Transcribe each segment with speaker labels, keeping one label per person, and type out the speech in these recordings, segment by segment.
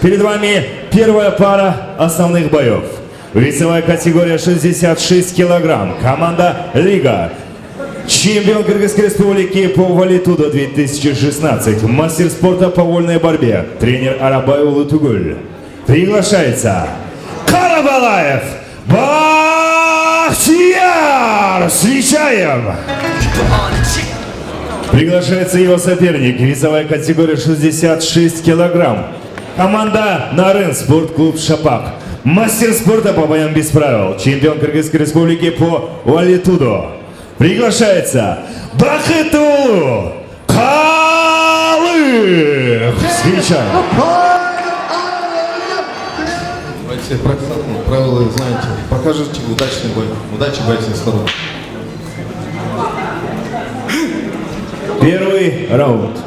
Speaker 1: Перед вами первая пара основных боев. Весовая категория 66 килограмм. Команда «Лига». Чемпион Кыргызской республики по валитудо 2016. Мастер спорта по вольной борьбе. Тренер Арабай Улутугуль. Приглашается Карабалаев Бахтияр. Встречаем! Приглашается его соперник. Весовая категория 66 килограмм. Команда «Нарын» спортклуб «Шапак». Мастер спорта по боям без правил. Чемпион Кыргызской республики по валитудо. Приглашается Бахытулу Калых. Встречаем.
Speaker 2: Давайте правила знаете. Покажите удачный бой. Удачи, бойцы, сходу.
Speaker 1: Первый раунд.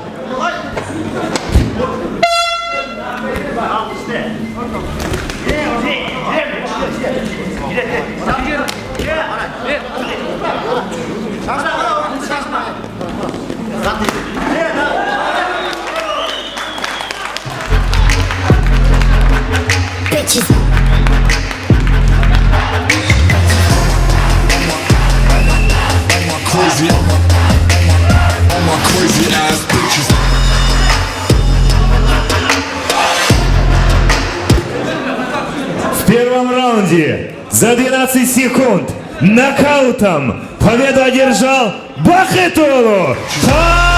Speaker 1: В первом раунде за 12 секунд нокаутом победу одержал Бахытулу Калых.